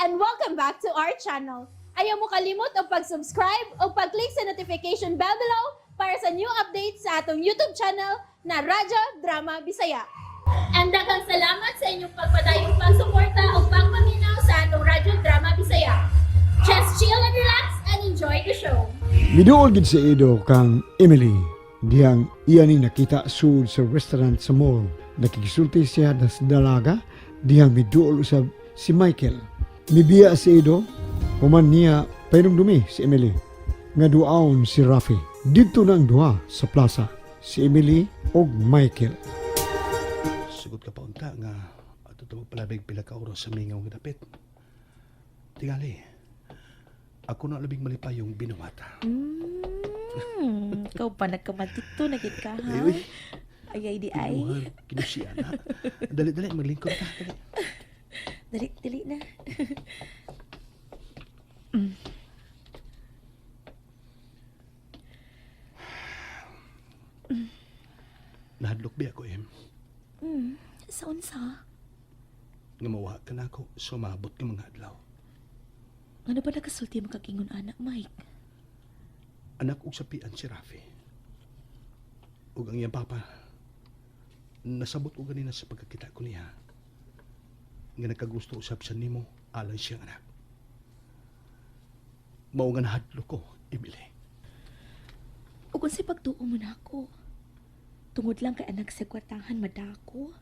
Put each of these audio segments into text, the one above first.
and welcome back to our channel. Ayaw mo kalimot o pag-subscribe o pag-click sa notification bell below para sa new updates sa atong YouTube channel na Radyo Drama Bisaya. And daghang salamat sa inyong pagpadayong pagsuporta o pagpaminaw sa atong Radyo Drama Bisaya. Just chill and relax and enjoy the show. Miduol gid sa Edo kang Emily. Diyang iyaning nakita sud sa restaurant sa mall. Nakikisulti siya sa dalaga. Diyang miduol usab si Michael. Mibiya sa Edo, human niya painumdumi si Emily. Nga duaon si Rafi. Dito na ang duha sa plaza. Si Emily o Michael. Sugod ka pa unta nga ato to palabig pila ka oras sa mingaw nga dapit. Tingali. Ako na labing malipay yung binuwata. Ikaw pa nagkamatik to, nagit ka ha? Uy, Ay, di ay. Inuhal, kinusiya na. Dali, maglingkod ka. Dali. Dali na. Nahadlok biya ko, Sa unsa? Nga mawa ka na ako, sumabot ka mga adlaw. Ano ba nakasulti mo kagingon anak, Mike? Anak og sapian si Rafi. Ug ang iyang papa, nasabot ko ganina sa pagkakita ko niya. Nga nagkagusto usab sa nimo, alang siyang anak. Mao nga nahadlok ko, Emily. O kung si pagtuo mo na ako, tungod lang kay anak sa kwartahan madako.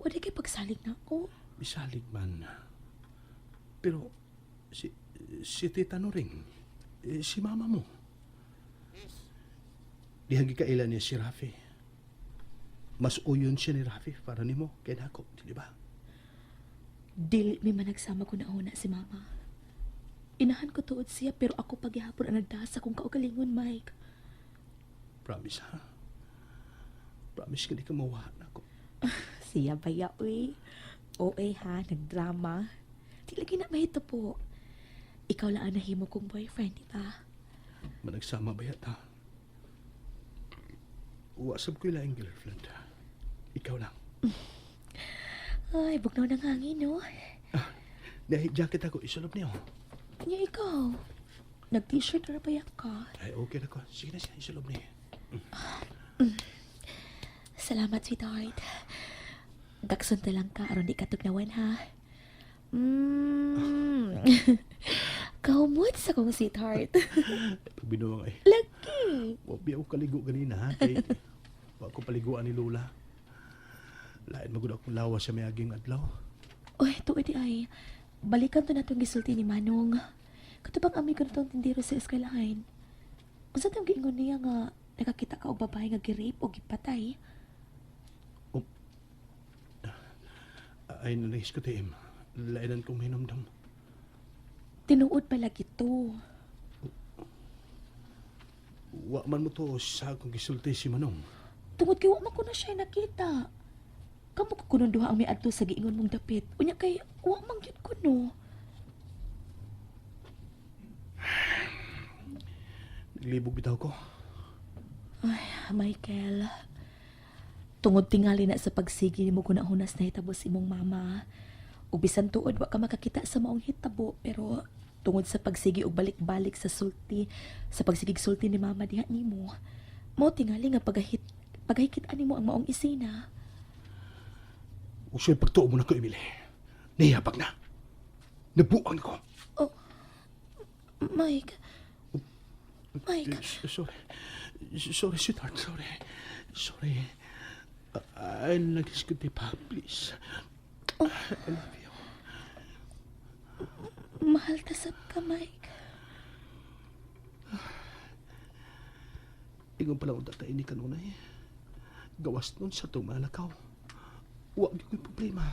Wala kay pagsalig na ako. Bisalig man. Pero, si Tita Noring, si mama mo. Dihagi kaila niya si Rafi. Mas uyon siya ni Rafi para nimo kay nako, di ba? Dili may managsama ko na una si mama. Inahan ko tuod siya pero ako paghihapon ang nagdasa kung kaugalingon, Mike. Promise, ha? Promise ka di ka mawahan ako. Siya baya, uy. OA ha, nagdrama. Di lagi na mahito po. Ikaw lang ang nahimo kong boyfriend, di ba? Managsama ba yata? Uwasab ko yung girlfriend. Ikaw lang. Ay, bugnaw ng hangin, no? Dahil jacket ako, isulog niyo. Kanya ikaw. Nag-t-shirt na payak ka. Ay, okay na ko. Sige na siya, isulog niya. Salamat, sweetheart. Dakson ta lang ka, aron di ka tugnawan, ha? Kahumot sa kong sweetheart. Pag binuwang ay, Lagi. wabi ako kaligo ganina, ha? Kay, wag ko paliguan ni Lola. Lain magod akong lawa sa may aging adlaw. Uy, tuwa di ay. Balikan to na itong gisulti ni Manong. Katubang amin ko na itong tindero sa eskwelahan. Kung sa itong giingon niya nga, nakakita ka o babae nga girip o gipatay. Ay, nanahis ko, Tim. Lainan kong hinamdam. Tinuod pala gito. Wa man mo to sa akong gisulti si Manong. Tungod kay wa man ko na siya nakita. Kamu ko kuno duha ang may adto sa giingon mong dapit. Unya kay wa man gyud kuno. Naglibog bitaw ko. Ay, Michael. Tungod tingali na sa pagsigi nimo ko na hunas na hitabo sa imong mama. Ug bisan tuod wa ka makakita sa maong hitabo pero tungod sa pagsigi og balik-balik sa sulti, sa pagsigig sulti ni mama diha nimo. Mao tingali nga pagahikit-an nimo ang maong isina. Usoy pagtuo mo na ko, Emily. Nahihapag na. Nabuang ko. Oh, Mike. Mike. Sorry. Sorry, sweetheart. Sorry. I nagis ko pa, please. I love you. Mahal ka sab ka, Mike. Ingon pala kung tatay ni kanunay. Gawas nun sa tumalakaw. Huwag yung may problema.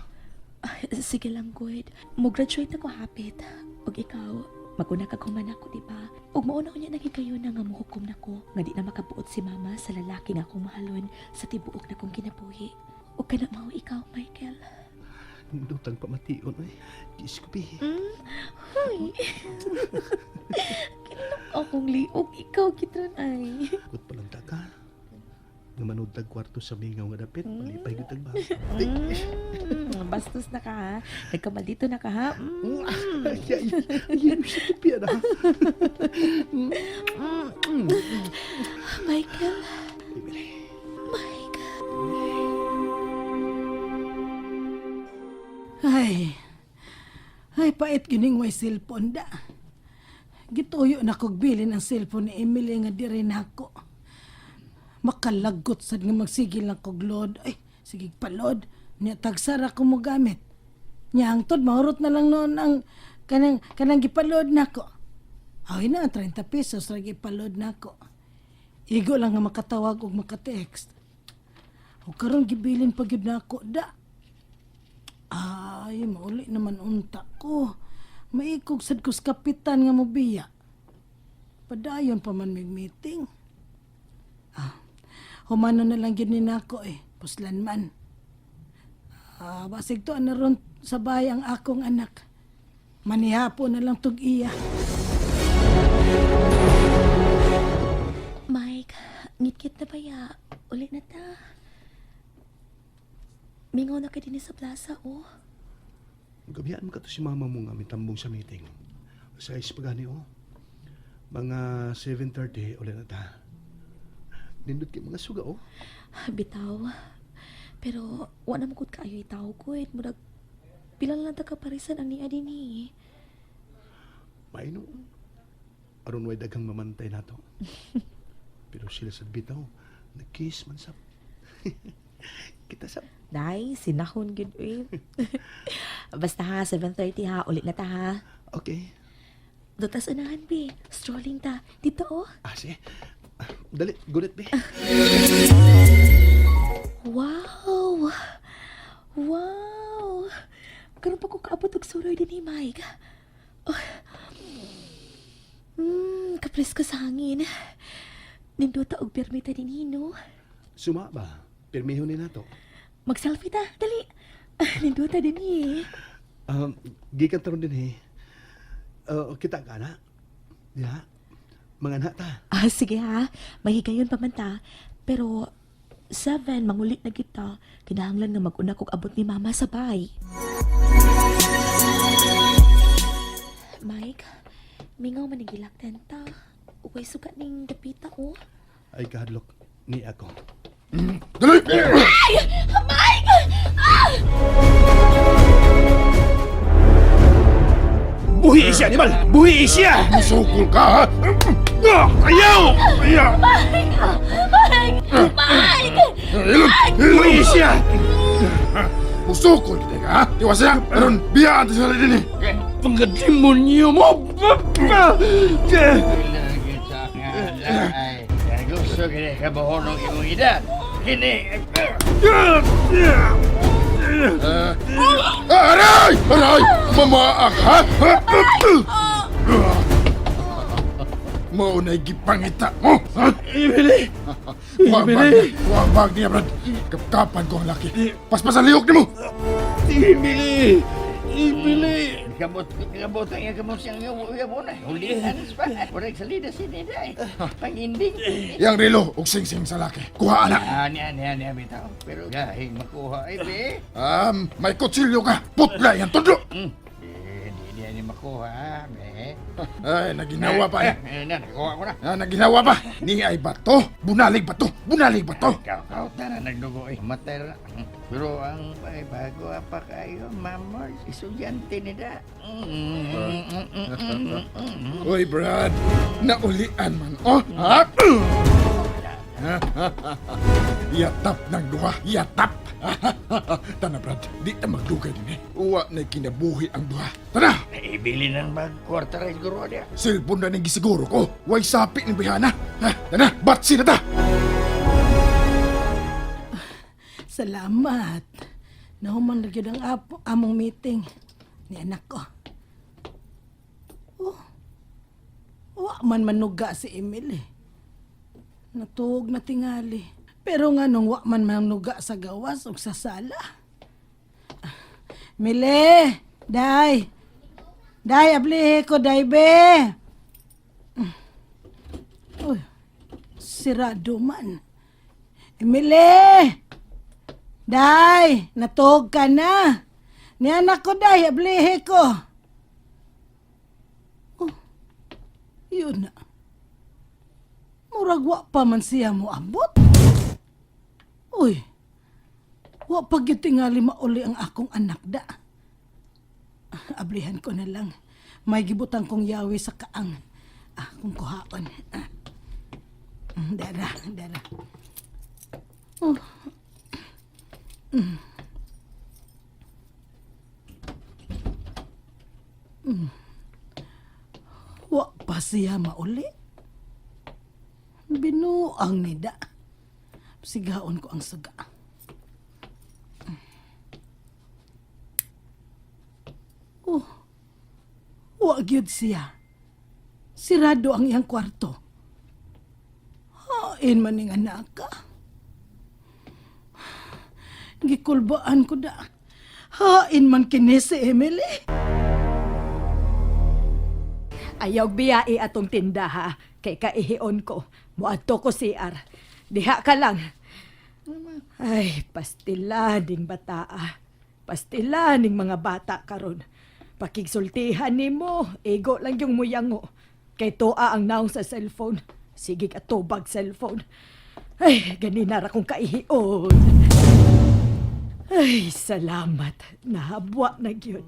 Ay, sige lang, good. Mo-graduate ako hapit. Og ikaw, maguna ka kuman ako, di ba? Og mauna ko niya naging na nga muhukom na ko. Nga di na makabuot si mama sa lalaki nga akong mahalon sa tibuok na kong kinabuhi. Og ka na mao ikaw, Michael. Nindutang pamation, ay. Diyos ko, Bi. Hoy. Kinalok akong liog. Ikaw, kitran ay. Gut palang taka. Nga manood tag kwarto sa mingaw nga dapit. Malipay gutag ba? Bastos na ka ha. Nagkamaldito na ka ha. Yan sa tipian ha. Michael. Emily. Michael. Ay, pait gining way cellphone da. Gituyo na kog bilin ang cellphone ni Emily nga diri nako. Makalagot sad nga magsigil lang kog load. Ay, sige palod. Niya tagsara ko mo gamit. Nya hangtod mahurot na lang noon ang kanang gipalod nako. Ay na 30 pesos ra gipalod nako. Igo lang nga makatawag og makatext. O karon gibilin pa gyud nako da. Ay, mauli naman unta ko. Maikog sad ko sa kapitan nga mobiya. Padayon pa man may meeting. Humano na lang yun ni nako puslan man. Basig to na ron sa bahay ang akong anak. Manihapo na lang tug iya. Mike, ngit-ngit na ba ya? Uli na ta. Mingaw na ka din sa plaza, oh. Gabihan mo ka to si mama mo nga mitambong sa meeting. Sa pagani Mga 7:30 ulit na ta. Nindot kay mga suga Bitaw. Pero, wala mo kut kayo itaw ko Murag, pilang lang ta kaparisan ang niya din Maino. Aron way daghang mamantay nato. Pero sila sa bitaw, nag-kiss man sab. Kita sab. Day, sinahon gud Basta ha, 7:30 ha. Ulit na ta ha. Okay. Dotas unahan, be. Strolling ta. Dito, oh. Sige. Dali, gulit be. Wow! Wow! Karon pa ko kaabot og suroy din ni Mike. Oh. Kapresko sa hangin. Ninduta og permita din hino. Suma ba? Pirmihon ni nato. Mag-selfie ta, dali. Ninduta din Gikan taron din kita ka na? Ya. Mga anak ta. Sige ha. Mahigayon pa man ta. Pero 7, mangulit na kita. Kinahanglan nga mag-una kog abot ni mama sa bay. Mike, mingaw manigilaktan ta. Uway sugat ning dapita, oh. Ay kahadlok ni ako. Dali! Mike! Buhi siya, animal! Buhi siya! Musukol ka, ha? Ayaw! Ayaw! Mike! Buhi siya! Musukol kita ka, ha? Iwas siya! Meron, biyaan sa din Pagkatimonyo mo! Ay, gusto kini kabohonong imong ida. Kini. Aray! Aray! Mamaak, ha? Maunay gipangita mo, ha? Emily! Wabag niya, Brad. Kapkapan ko ang laki. Paspasan liyok ni mo! Emily! Emily! Kabot ang ikamot siyang yabo na. Hulihan pa. Waray salida sini day. Panginding. Yang relo, ug sing-sing sa laki. Kuha anak. Niya, bitaw. Pero gahing makuha ay be. May kutsilyo ka. Putla yan, tudlo. Di ni makuha, be. Ay, naginawa pa. Nakuha ko na. Naginawa pa. Ni ay bato. Bunalig bato. Bunalig bato. Ikaw na nagdugo matay ra. Pero ang bago pa kayo, mamor, estudyante nila. Uy, Brad. Naulian man, oh. Ha? Yatap ng duha. Yatap. Tana, Brad. Di ta magdugay din Uwa na kinabuhi ang duha. Tana! Ibili ng mag-kwarta rin guro niya. Cellphone na nang gisiguro ko. Way sapi ng bihana. Tana, batsi na ta. Salamat. Nahuman na gyud ang among meeting ni anak ko. Wa man manuga si Emily. Natuog na tingali. Pero nga nung wa man manuga sa gawas o sa sala. Mile! Day! Day, abli ko, day be! Uy, sirado man. Emily! Day, natog ka na. Ni anak ko day, ablihe ko. Oh, yun na. Murag wa pa man siya mo ambot. Uy, wa pa gyud tingali mauli ang akong anak da. Ablihan ko na lang. May gibutang kong yawi sa kaang. Kung kuhaon. Dara. Oh. Wa pa siya mauli. Binuang nida. Sigaon ko ang suga. Oh, wa gyud siya. Sirado ang iyang kwarto. Hain man ning anak ka. Gikulbaan ko da. Hain man kini si Emily. Ayaw biyai atong tinda ha. Kay kaihion ko. Muadto ko CR. Diha ka lang. Ay, pastila ding bataa. Pastila ning mga bata karon. Pakigsultihan nimo, ego lang yung muyango. Kay toa ang naong sa cellphone. Sige ka tubag cellphone. Ay, ganina ra kong kaihion. Ay, salamat. Nahabwa na gyud.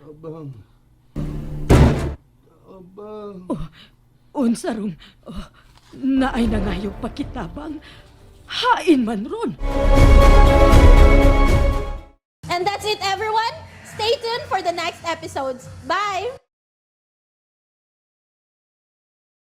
Abang. Unsa ron? Naay na nga yung pakitabang. Hain man ron. And that's it, everyone. Stay tuned for the next episodes. Bye!